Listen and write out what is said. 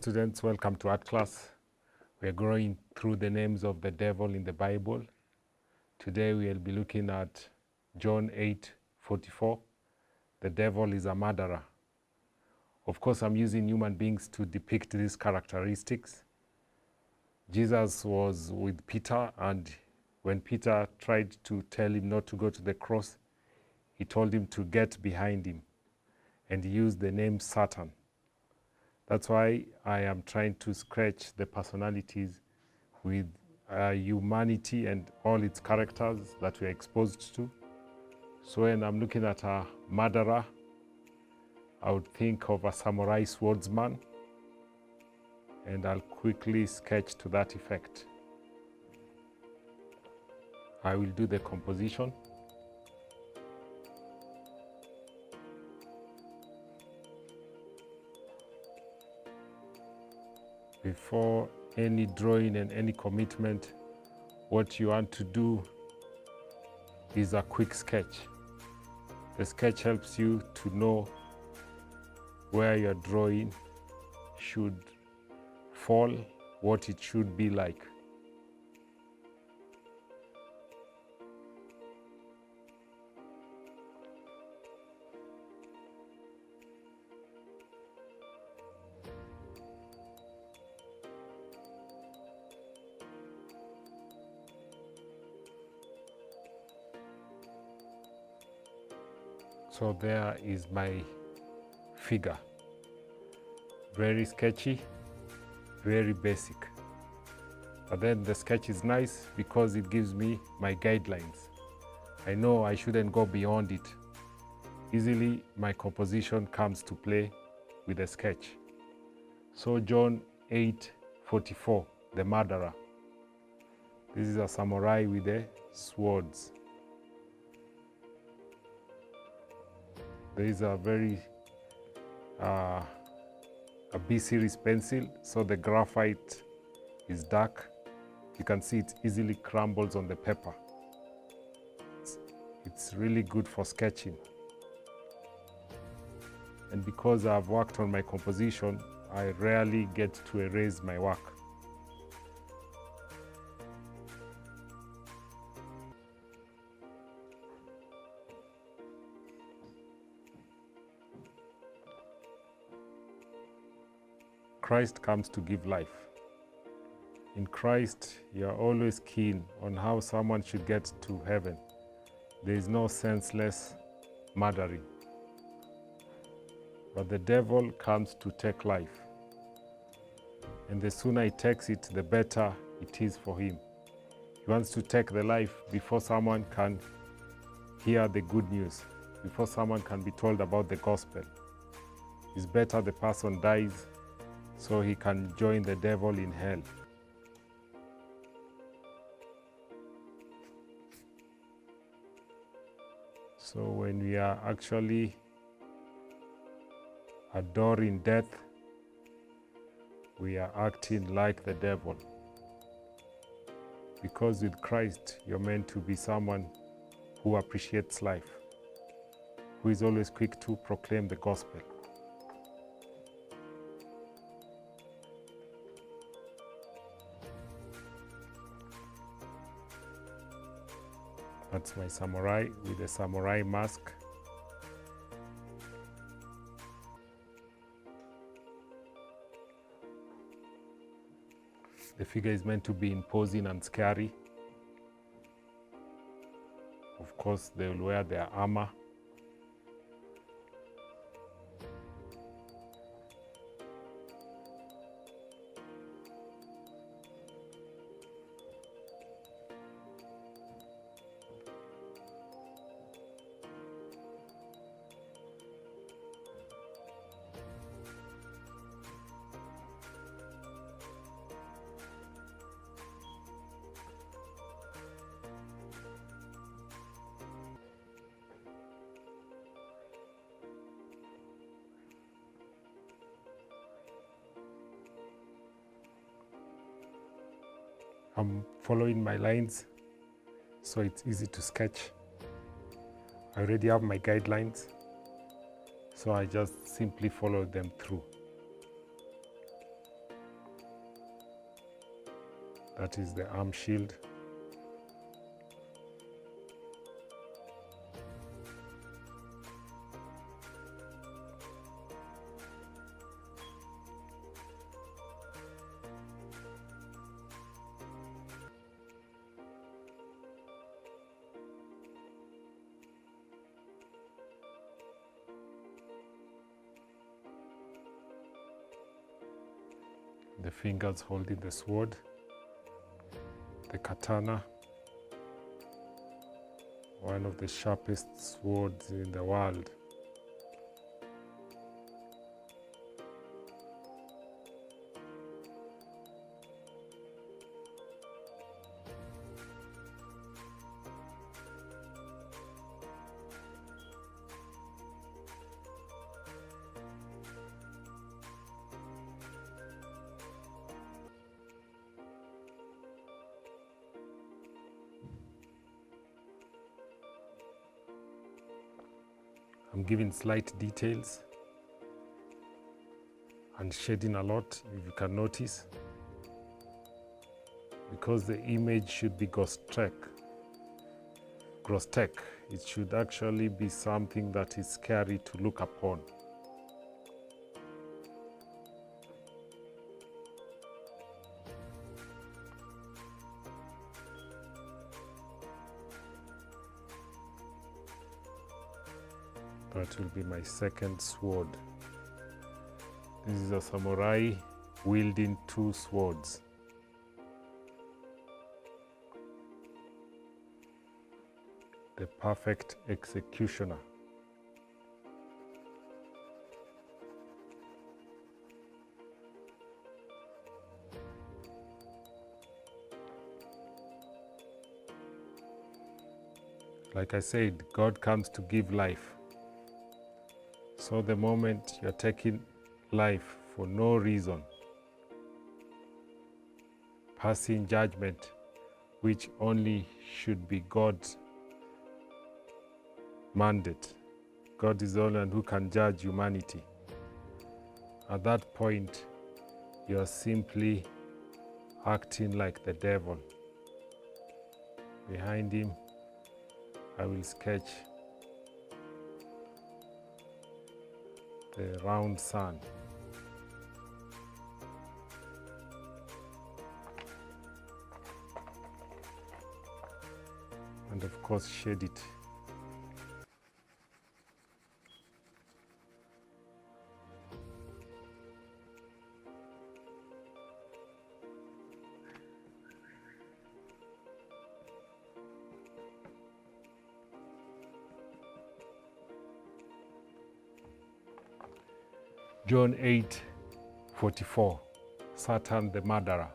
students, welcome to art class. We are going through the names of the devil in the Bible. Today we will be looking at John 8:44. The devil is a murderer. Of course, I'm using human beings to depict these characteristics. Jesus was with Peter, and when Peter tried to tell him not to go to the cross, he told him to get behind him, and he used the name Satan. That's why I am trying to sketch the personalities with humanity and all its characters that we are exposed to. So when I'm looking at a murderer, I would think of a samurai swordsman, and I'll quickly sketch to that effect. I will do the composition. Before any drawing and any commitment, what you want to do is a quick sketch. The sketch helps you to know where your drawing should fall, what it should be like. So there is my figure. Very sketchy, very basic. But then the sketch is nice because it gives me my guidelines. I know I shouldn't go beyond it. Easily my composition comes to play with a sketch. So John 8:44, the murderer. This is a samurai with the swords. There is a very a B-series pencil, so the graphite is dark. You can see it easily crumbles on the paper. It's really good for sketching. And because I've worked on my composition, I rarely get to erase my work. Christ comes to give life. In Christ, you are always keen on how someone should get to heaven. There is no senseless murdering. But the devil comes to take life. And the sooner he takes it, the better it is for him. He wants to take the life before someone can hear the good news, before someone can be told about the gospel. It's better the person dies so he can join the devil in hell. So when we are actually adoring death, we are acting like the devil. Because with Christ, you're meant to be someone who appreciates life, who is always quick to proclaim the gospel. That's my samurai with a samurai mask. The figure is meant to be imposing and scary. Of course, they will wear their armor. I'm following my lines, so it's easy to sketch. I already have my guidelines, so I just simply follow them through. That is the arm shield. The fingers holding the sword, the katana, one of the sharpest swords in the world. I'm giving slight details and shading a lot, if you can notice, because the image should be grotesque. It should actually be something that is scary to look upon. That will be my second sword. This is a samurai wielding two swords. The perfect executioner. Like I said, God comes to give life. So the moment you're taking life for no reason, passing judgment, which only should be God's mandate. God is the only one who can judge humanity. At that point, you're simply acting like the devil. Behind him, I will sketch the round sun. And of course, shade it. John 8:44, Satan the murderer.